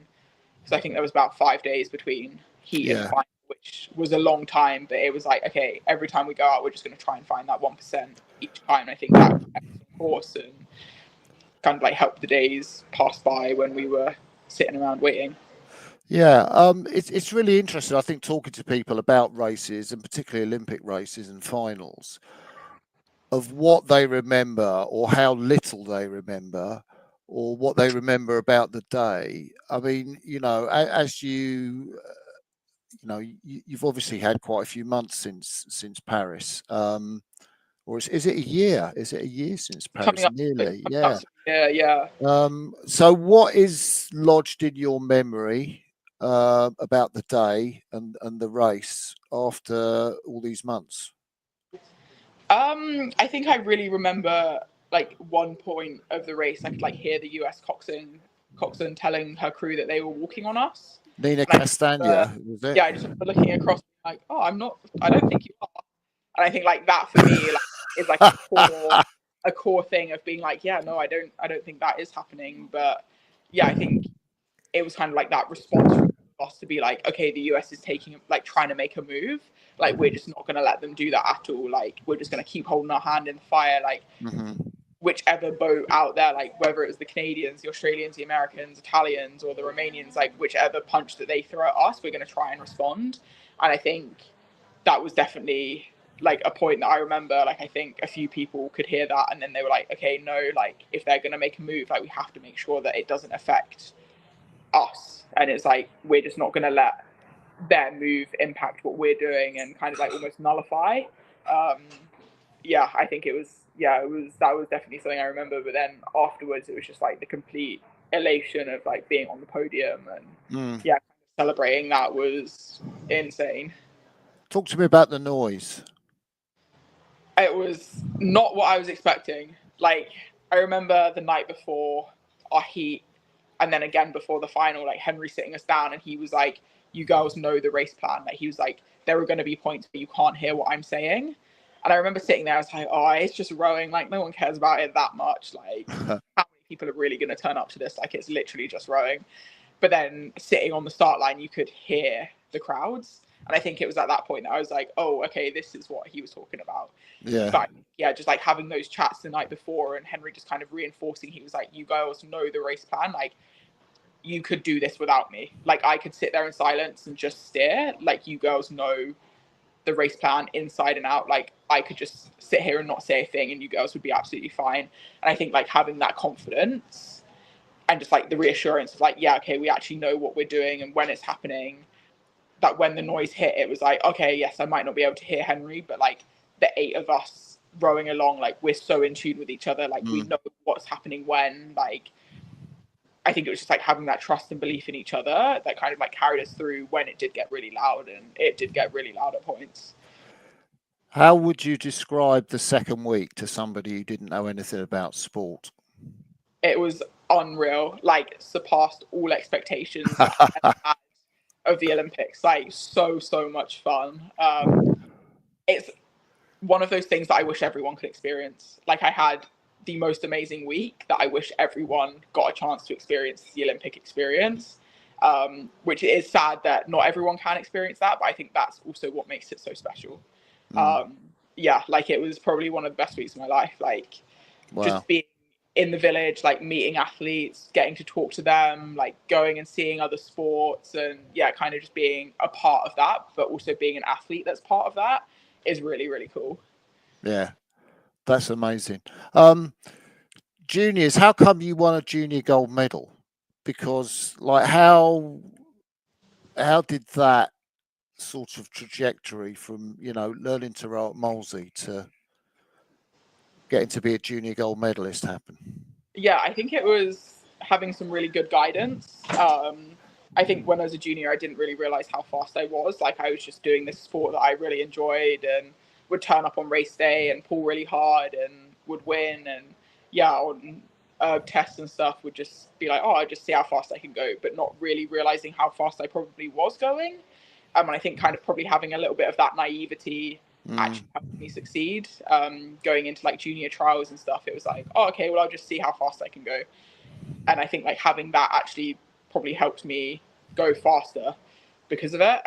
So I think there was about 5 days between heat and final, which was a long time, but it was like, okay, every time we go out, we're just going to try and find that 1% each time. And I think that kept us on course and kind of like helped the days pass by when we were sitting around waiting. Yeah, it's really interesting, I think, talking to people about races, and particularly Olympic races and finals, of what they remember or how little they remember or what they remember about the day. I mean, as you've obviously had quite a few months since Paris. Or is it a year? Is it a year since Paris? Nearly, yeah. Yeah. So what is lodged in your memory about the day and the race after all these months? I think I really remember like one point of the race, I could like hear the US coxswain telling her crew that they were walking on us. Nina Castagna, was it? Yeah, I just remember looking across like, oh, I don't think you are. And I think like that for me like, is like a core thing of being like, yeah, no, I don't think that is happening. But yeah, I think it was kind of like that response from us to be like, okay, the US is trying to make a move. Like, we're just not going to let them do that at all. Like, we're just going to keep holding our hand in the fire. Like, whichever boat out there, like whether it was the Canadians, the Australians, the Americans, Italians, or the Romanians, like whichever punch that they throw at us, we're going to try and respond. And I think that was definitely like a point that I remember. Like I think a few people could hear that, and then they were like, okay, no, like if they're going to make a move, like we have to make sure that it doesn't affect us. And it's like we're just not going to let their move impact what we're doing and kind of like almost nullify. Yeah, I think it was that was definitely something I remember. But then afterwards, it was just like the complete elation of like being on the podium and celebrating that was insane. Talk to me about the noise. It was not what I was expecting. Like I remember the night before our heat, and then again before the final, like Henry sitting us down, and he was like, "You girls know the race plan." Like he was like, "There are going to be points where you can't hear what I'm saying." And I remember sitting there, I was like, "Oh, it's just rowing. Like no one cares about it that much. Like how many people are really going to turn up to this? Like it's literally just rowing." But then sitting on the start line, you could hear the crowds. And I think it was at that point that I was like, oh, okay, this is what he was talking about. Yeah. But yeah, just like having those chats the night before and Henry just kind of reinforcing, he was like, you girls know the race plan. Like, you could do this without me. Like, I could sit there in silence and just stare. Like, you girls know the race plan inside and out. Like, I could just sit here and not say a thing and you girls would be absolutely fine. And I think, like, having that confidence and just, like, the reassurance of, like, yeah, okay, we actually know what we're doing and when it's happening, that when the noise hit, it was like, okay, yes, I might not be able to hear Henry, but, like, the 8 of us rowing along, like, we're so in tune with each other. Like, we know what's happening when, like, I think it was just like having that trust and belief in each other that kind of like carried us through when it did get really loud, and it did get really loud at points. How would you describe the second week to somebody who didn't know anything about sport? It was unreal, like surpassed all expectations that I ever had of the Olympics. Like so much fun. It's one of those things that I wish everyone could experience. Like I had the most amazing week that I wish everyone got a chance to experience the Olympic experience, which is sad that not everyone can experience that, but I think that's also what makes it so special. Yeah, like it was probably one of the best weeks of my life. Like just being in the village, like meeting athletes, getting to talk to them, like going and seeing other sports, and yeah, kind of just being a part of that, but also being an athlete that's part of that is really, really cool. Yeah, that's amazing. Juniors, how come you won a junior gold medal? Because like how did that sort of trajectory from, you know, learning to row at Molesey to getting to be a junior gold medalist happen? Yeah, I think it was having some really good guidance. I think when I was a junior, I didn't really realize how fast I was. Like I was just doing this sport that I really enjoyed and would turn up on race day and pull really hard and would win. And yeah, on tests and stuff would just be like, oh, I'll just see how fast I can go, but not really realizing how fast I probably was going. And I think kind of probably having a little bit of that naivety actually helped me succeed. Going into like junior trials and stuff, it was like, oh, okay, well, I'll just see how fast I can go. And I think like having that actually probably helped me go faster because of it.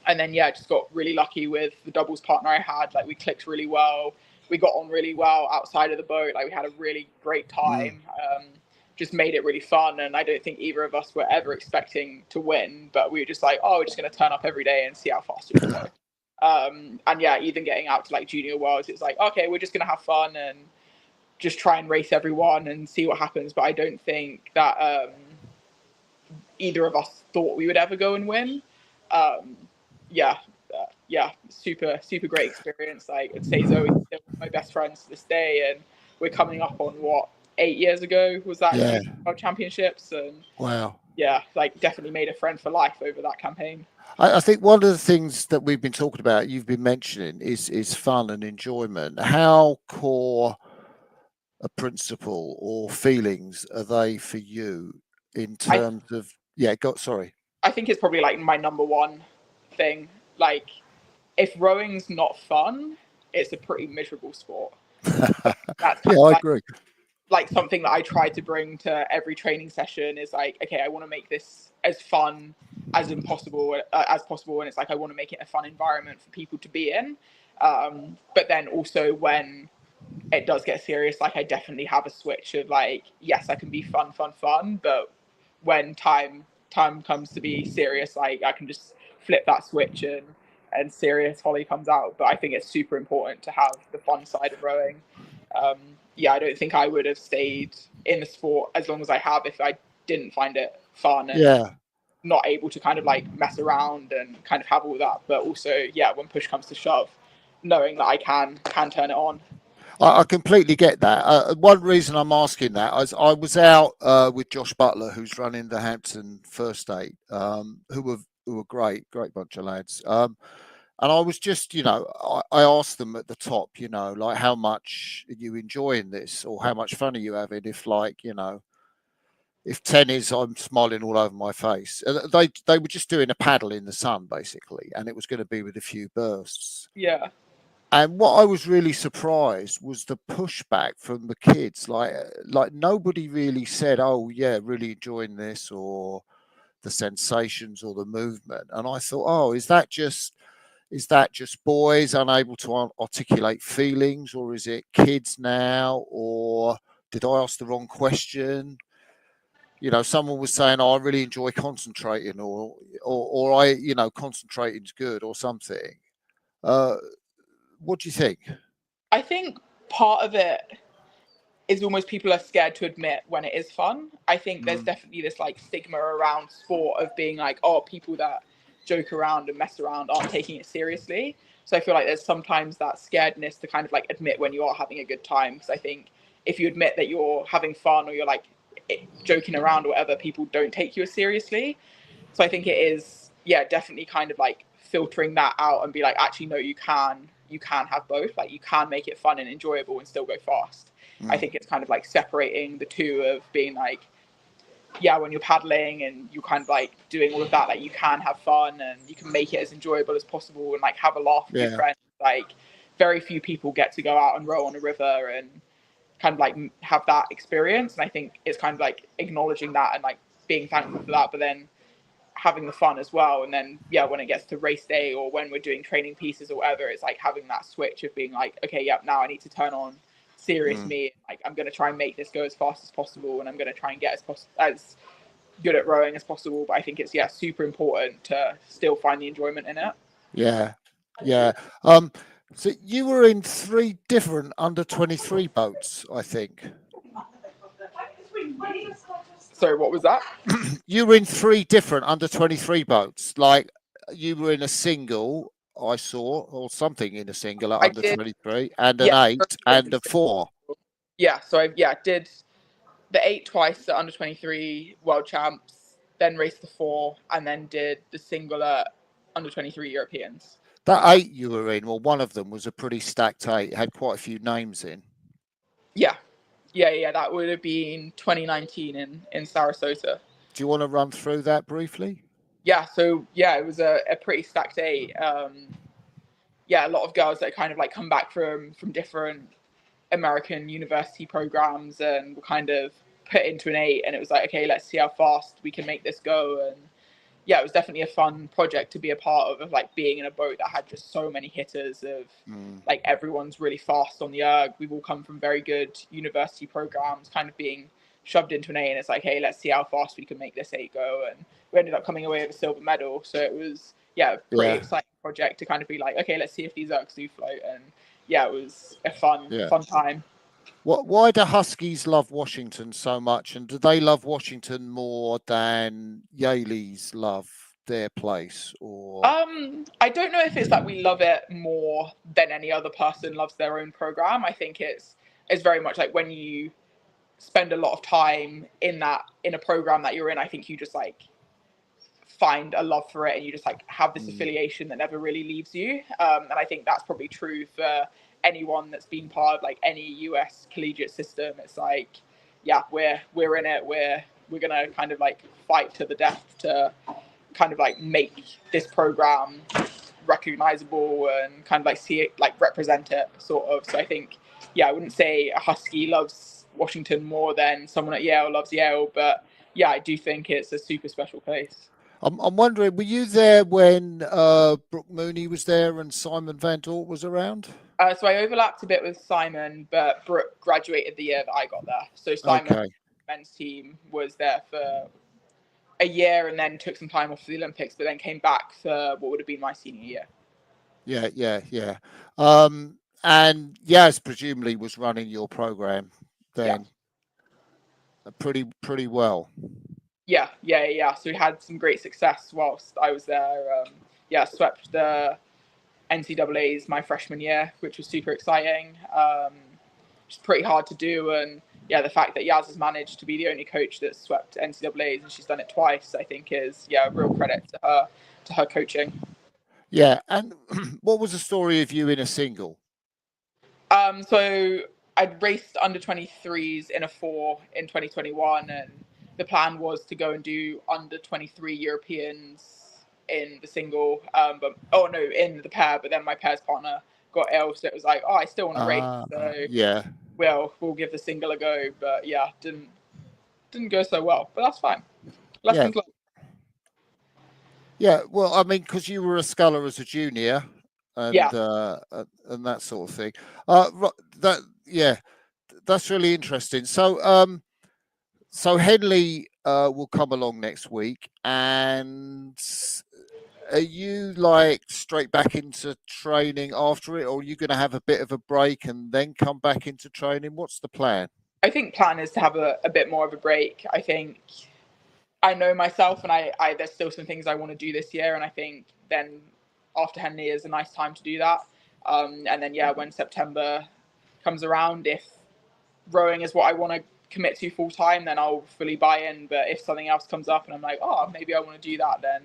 And then, yeah, just got really lucky with the doubles partner I had. Like we clicked really well. We got on really well outside of the boat. Like we had a really great time. Just made it really fun. And I don't think either of us were ever expecting to win, but we were just like, oh, we're just going to turn up every day and see how fast we can go. And yeah, even getting out to like junior worlds, it's like, okay, we're just going to have fun and just try and race everyone and see what happens. But I don't think that either of us thought we would ever go and win. Yeah, super great experience. Like I'd say Zoe's still my best friends to this day, and we're coming up on what 8 years ago was that World Championships, and wow, yeah, like definitely made a friend for life over that campaign. I think one of the things that we've been talking about, you've been mentioning, is fun and enjoyment. How core a principle or feelings are they for you in terms of? Yeah, sorry. I think it's probably like my number one thing. Like, if rowing's not fun, it's a pretty miserable sport. That's yeah, I agree. Like something that I try to bring to every training session is like, okay, I want to make this as fun as possible, and it's like I want to make it a fun environment for people to be in. But then also when it does get serious, like I definitely have a switch of like, yes, I can be fun, but when time comes to be serious, like I can just flip that switch and serious Holly comes out. But I think it's super important to have the fun side of rowing. Yeah, I don't think I would have stayed in the sport as long as I have if I didn't find it fun and Yeah. not able to kind of like mess around and kind of have all that. But also, yeah, when push comes to shove, knowing that I can turn it on. I completely get that. One reason I'm asking that is I was out with Josh Butler, who's running the Hampton First Eight, who were great bunch of lads. And I was just, I asked them at the top, like how much are you enjoying this, or how much fun are you having? If like, if 10 is, I'm smiling all over my face. They were just doing a paddle in the sun basically, and it was going to be with a few bursts. Yeah. And what I was really surprised was the pushback from the kids. Like nobody really said, "Oh yeah, really enjoying this," or the sensations or the movement. And I thought, "Oh, is that just boys unable to articulate feelings, or is it kids now, or did I ask the wrong question?" Someone was saying, "Oh, I really enjoy concentrating," or I, concentrating's good, or something. What do you think? I think part of it is almost people are scared to admit when it is fun. I think there's definitely this like stigma around sport of being like, oh, people that joke around and mess around aren't taking it seriously. So I feel like there's sometimes that scaredness to kind of like admit when you are having a good time. Because I think if you admit that you're having fun or you're like joking around or whatever, people don't take you as seriously. So I think it is, yeah, definitely kind of like filtering that out and be like, actually, no, you can have both. Like you can make it fun and enjoyable and still go fast. I think it's kind of like separating the two of being like, yeah, when you're paddling and you're kind of like doing all of that, like you can have fun and you can make it as enjoyable as possible and like have a laugh with your friends. Like very few people get to go out and row on a river and kind of like have that experience. And I think it's kind of like acknowledging that and like being thankful for that, but then having the fun as well. And then, yeah, when it gets to race day or when we're doing training pieces or whatever, it's like having that switch of being like, okay, yeah, now I need to turn on serious me. Like I'm going to try and make this go as fast as possible, and I'm going to try and get as good at rowing as possible. But I think it's super important to still find the enjoyment in it. Yeah. So you were in 3 different under 23 boats, I think. Sorry, what was that? You were in 3 different under 23 boats. Like you were in a single, I saw, or something in a single at under 23, and an 8 and a 4. Yeah, so I did the 8 twice at under 23 world champs, then raced the 4, and then did the single at under 23 Europeans. That 8 you were in, well, one of them was a pretty stacked 8. It had quite a few names in. Yeah. That would have been 2019 in Sarasota. Do you want to run through that briefly? Yeah, so it was a pretty stacked 8. A lot of girls that kind of like come back from different American university programs and were kind of put into an 8, and it was like, okay, let's see how fast we can make this go. And yeah, it was definitely a fun project to be a part of like being in a boat that had just so many hitters of like everyone's really fast on the erg. We've all come from very good university programs, kind of being shoved into an 8, and it's like, hey, let's see how fast we can make this 8 go. And we ended up coming away with a silver medal. So it was, a pretty exciting project to kind of be like, okay, let's see if these ergs do float. And yeah, it was a fun time. Why do Huskies love Washington so much, and do they love Washington more than Yaleys love their place? Or I don't know if it's that we love it more than any other person loves their own program. I think it's very much like when you spend a lot of time in a program that you're in, I think you just like find a love for it and you just like have this affiliation that never really leaves you. And I think that's probably true for anyone that's been part of like any US collegiate system. It's like, yeah, we're in it. We're gonna kind of like fight to the death to kind of like make this program recognizable and kind of like see it, like represent it sort of. So I think, I wouldn't say a Husky loves Washington more than someone at Yale loves Yale, but yeah, I do think it's a super special place. I'm wondering, were you there when Brooke Mooney was there and Simon Van Dort was around? So I overlapped a bit with Simon, but Brooke graduated the year that I got there. So Simon, Okay. men's team, was there for a year and then took some time off for the Olympics, but then came back for what would have been my senior year. Yeah. And Yaz presumably was running your program then, pretty well. Yeah. So we had some great success whilst I was there. Swept the NCAAs my freshman year, which was super exciting. It's pretty hard to do, and the fact that Yaz has managed to be the only coach that's swept NCAAs and she's done it twice, I think is a real credit to her coaching. Yeah, and what was the story of you in a single? So I'd raced under 23s in a 4 in 2021, and the plan was to go and do under 23 Europeans in the single, in the pair. But then my pair's partner got ill, so it was like, I still want to race. So we'll give the single a go. But didn't go so well. But that's fine. Lessons learned. Yeah, well, I mean, because you were a sculler as a junior, and that sort of thing. That's really interesting. So, Henley will come along next week, and are you like straight back into training after it, or are you going to have a bit of a break and then come back into training? What's the plan? I think plan is to have a bit more of a break. I think I know myself, and I there's still some things I want to do this year, and I think then after Henley is a nice time to do that. And then when September comes around, if rowing is what I want to commit to full time, then I'll fully buy in. But if something else comes up and I'm like, maybe I want to do that, then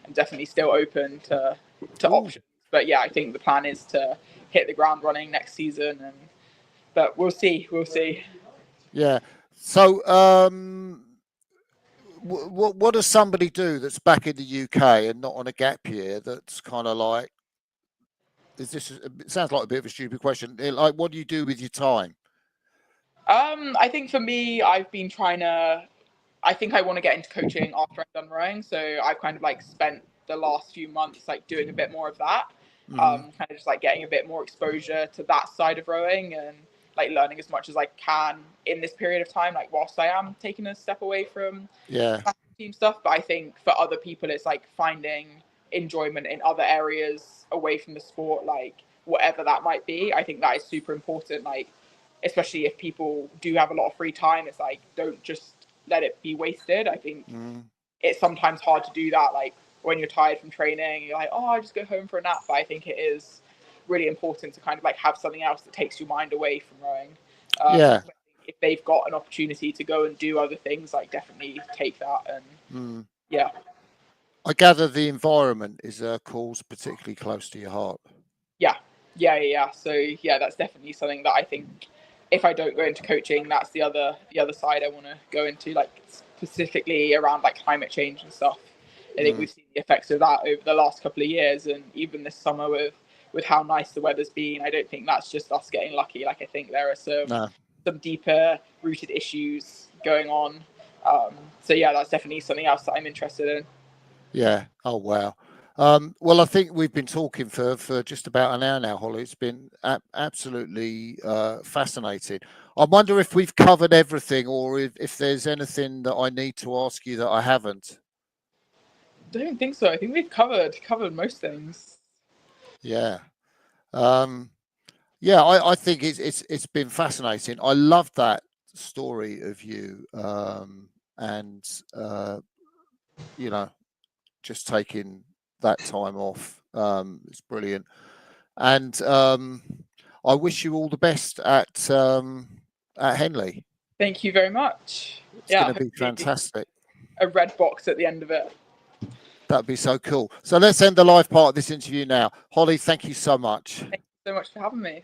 I'm definitely still open to options. But I think the plan is to hit the ground running next season, but we'll see. Yeah. So, what does somebody do that's back in the UK and not on a gap year? That's kind of like, it sounds like a bit of a stupid question. Like, what do you do with your time? I think for me, I've been I think I want to get into coaching after I've done rowing. So I've kind of like spent the last few months like doing a bit more of that, kind of just like getting a bit more exposure to that side of rowing and like learning as much as I can in this period of time, like whilst I am taking a step away from team stuff. But I think for other people, it's like finding enjoyment in other areas away from the sport, like whatever that might be. I think that is super important. Like, especially if people do have a lot of free time, it's like, don't just let it be wasted. I think it's sometimes hard to do that. Like when you're tired from training, you're like, I just go home for a nap. But I think it is really important to kind of like have something else that takes your mind away from rowing. If they've got an opportunity to go and do other things, like definitely take that. And I gather the environment is a cause particularly close to your heart. Yeah. So that's definitely something that I think if I don't go into coaching, that's the other side I want to go into, like specifically around like climate change and stuff. I think we've seen the effects of that over the last couple of years, and even this summer with how nice the weather's been. I don't think that's just us getting lucky. Like I think there are some deeper rooted issues going on. So that's definitely something else that I'm interested in. Yeah. Oh wow. Well, I think we've been talking for just about an hour now, Holly. It's been absolutely fascinating. I wonder if we've covered everything, or if there's anything that I need to ask you that I haven't. I don't think so. I think we've covered most things. Yeah. I think it's been fascinating. I love that story of you, and just taking that time off. It's brilliant, and I wish you all the best at Henley. Thank you very much. It's going to be fantastic. A red box at the end of it. That'd be so cool. So let's end the live part of this interview now. Holly, thank you so much. Thank you so much for having me.